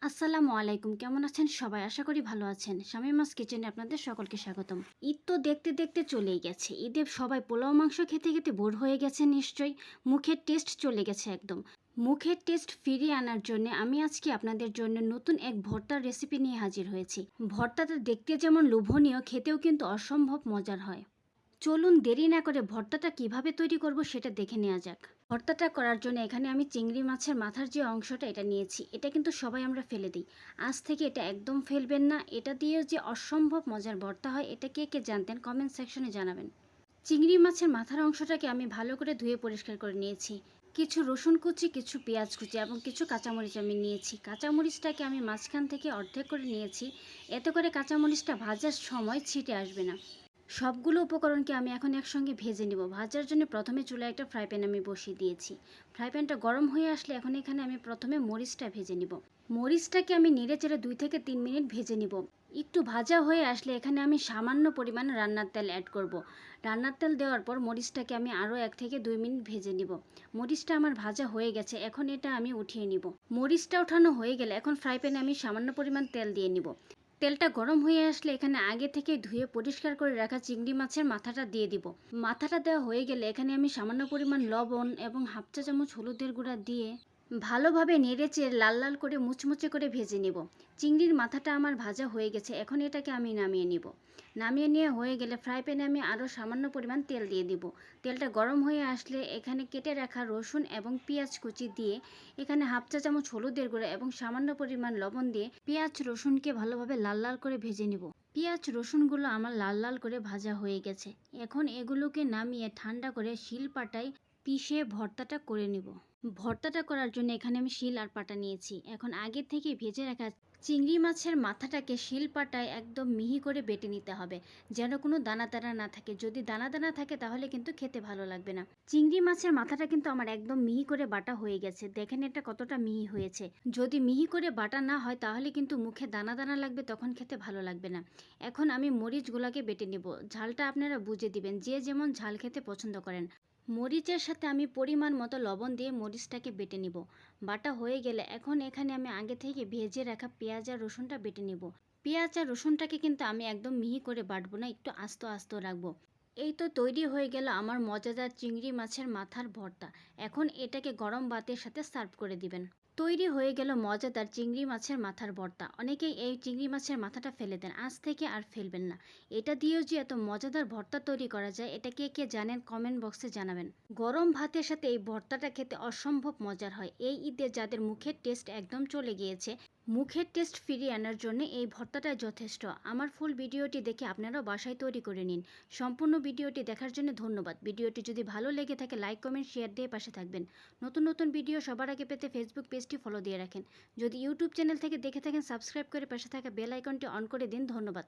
আসসালামু আলাইকুম, কেমন আছেন সবাই? আশা করি ভালো আছেন। শামীমাস কিচেনে আপনাদের সকলকে স্বাগতম। ঈদ তো দেখতে দেখতে চলেই গেছে। ঈদে সবাই পোলাও মাংস খেতে খেতে বোর হয়ে গেছে নিশ্চয়ই। মুখের টেস্ট চলে গেছে একদম। মুখের টেস্ট ফিরিয়ে আনার জন্য আমি আজকে আপনাদের জন্য নতুন এক ভর্তার রেসিপি নিয়ে হাজির হয়েছি। ভর্তাটা দেখতে যেমন লোভনীয়, খেতেও কিন্তু অসম্ভব মজার হয়। চলুন দেরি না করে ভর্তাটা কিভাবে তৈরি করব সেটা দেখে নেওয়া যাক। ভর্তাটা করার জন্য এখানে আমি চিংড়ি মাছের মাথার যে অংশটা এটা নিয়েছি। এটা কিন্তু সবাই আমরা ফেলে দিই। আজ থেকে এটা একদম ফেলবেন না। এটা দিয়েও যে অসম্ভব মজার ভর্তা হয় এটা কে কে জানতেন কমেন্ট সেকশনে জানাবেন। চিংড়ি মাছের মাথার অংশটাকে আমি ভালো করে ধুয়ে পরিষ্কার করে নিয়েছি। কিছু রসুন কুচি, কিছু পেঁয়াজ কুচি এবং কিছু কাঁচামরিচ আমি নিয়েছি। কাঁচামরিচটাকে আমি মাঝখান থেকে অর্ধেক করে নিয়েছি। এতে করে কাঁচামরিচটা ভাজার সময় ছিটে আসবে না। সবগুলো উপকরণকে আমি এখন একসঙ্গে ভেজে নিব। ভাজার জন্য প্রথমে চুলায় একটা ফ্রাই প্যান আমি বসিয়ে দিয়েছি। ফ্রাই প্যানটা গরম হয়ে আসলে এখন এখানে আমি প্রথমে মরিচটা ভেজে নিব। মরিচটাকে আমি নেড়ে চেড়ে 2 থেকে 3 মিনিট ভেজে নিব। একটু ভাজা হয়ে আসলে এখানে আমি সামান্য পরিমাণ রান্নার তেল অ্যাড করব। রান্নার তেল দেওয়ার পর মরিচটাকে আমি আরও 1 থেকে 2 মিনিট ভেজে নিব। মরিচটা আমার ভাজা হয়ে গেছে, এখন এটা আমি উঠিয়ে নিব। মরিচটা ওঠানো হয়ে গেলে এখন ফ্রাই প্যানে আমি সামান্য পরিমাণ তেল দিয়ে নিব। তেলটা গরম হয়ে আসলে এখানে আগে থেকে ধুয়ে পরিষ্কার করে রাখা চিংড়ি মাছের মাথাটা দিয়ে দিব। মাথাটা দেওয়া হয়ে গেলে এখানে আমি সামান্য পরিমাণ লবণ এবং হাফ চা চামচ হলুদের গুঁড়া দিয়ে ভালোভাবে নেড়েচেড়ে লাল লাল করে মুচমুচে করে ভেজে নেব। চিংড়ির মাথাটা আমার ভাজা হয়ে গেছে, এখন এটাকে আমি নামিয়ে নিব। নামিয়ে নিয়ে হয়ে গেলে ফ্রাই প্যানে আমি আরও সামান্য পরিমাণ তেল দিয়ে দিব। তেলটা গরম হয়ে আসলে এখানে কেটে রাখা রসুন এবং পেঁয়াজ কুচি দিয়ে এখানে হাফ চা চামচ হলুদের গুঁড়া এবং সামান্য পরিমাণ লবণ দিয়ে পেঁয়াজ রসুনকে ভালোভাবে লাল লাল করে ভেজে নিব। পেঁয়াজ রসুনগুলো আমার লাল লাল করে ভাজা হয়ে গেছে। এখন এগুলোকে নামিয়ে ঠান্ডা করে শিলপাটায় পিষে ভর্তাটা করে নিব। ভর্তাটা করার জন্য এখানে আমি শিল আর পাটা নিয়েছি। এখন আগে থেকে ভেজে রাখা চিংড়ি মাছের মাথাটাকে শিলপাটায় একদম মিহি করে বেটে নিতে হবে, যেন কোনো দানা দানা না থাকে। যদি দানা দানা থাকে তাহলে কিন্তু খেতে ভালো লাগবে না। চিংড়ি মাছের মাথাটা কিন্তু আমার একদম মিহি করে বাটা হয়ে গেছে। দেখেন এটা কতটা মিহি হয়েছে। যদি মিহি করে বাটা না হয় তাহলে কিন্তু মুখে দানা দানা লাগবে, তখন খেতে ভালো লাগবে না। এখন আমি মরিচগুলোকে বেটে নিব। ঝালটা আপনারা বুঝে দিবেন, যে যেমন ঝাল খেতে পছন্দ করেন। মরিচের সাথে আমি পরিমাণ মতো লবণ দিয়ে মরিচটাকে বেটে নিব। বাটা হয়ে গেলে এখন এখানে আমি আগে থেকে ভেজে রাখা পেঁয়াজ আর রসুনটা বেটে নিব। পেঁয়াজ আর রসুনটাকে কিন্তু আমি একদম মিহি করে বাটবো না, একটু আস্ত আস্ত রাখবো। এই তো তৈরি হয়ে গেল আমার মজাদার চিংড়ি মাছের মাথার ভর্তা। এখন এটাকে গরম ভাতের সাথে সার্ভ করে দিবেন। তৈরি হয়ে গেল মজাদার চিংড়ি মাছের মাথার ভর্তা। অনেকেই এই চিংড়ি মাছের মাথাটা ফেলে দেন, আজ থেকে আর ফেলবেন না। এটা দিয়েও যে এত মজাদার ভর্তা তৈরি করা যায় এটা কে কে জানেন কমেন্ট বক্সে জানাবেন। গরম ভাতের সাথে এই ভর্তাটা খেতে অসম্ভব মজার হয়। এই ঈদে যাদের মুখের টেস্ট একদম চলে গিয়েছে, মুখের টেস্ট ফিরিয়ে আনার জন্য এই ভর্তাটাই যথেষ্ট। আমার ফুল ভিডিওটি দেখে আপনারাও বাসায় তৈরি করে নিন। সম্পূর্ণ ভিডিওটি দেখার জন্য ধন্যবাদ। ভিডিওটি যদি ভালো লেগে থাকে লাইক কমেন্ট শেয়ার দিয়ে পাশে থাকবেন। নতুন নতুন ভিডিও সবার আগে পেতে ফেসবুক পেজটি ফলো দিয়ে রাখেন। যদি ইউটিউব চ্যানেল থেকে দেখে থাকেন সাবস্ক্রাইব করে পাশে থাকা বেল আইকনটি অন করে দিন। ধন্যবাদ।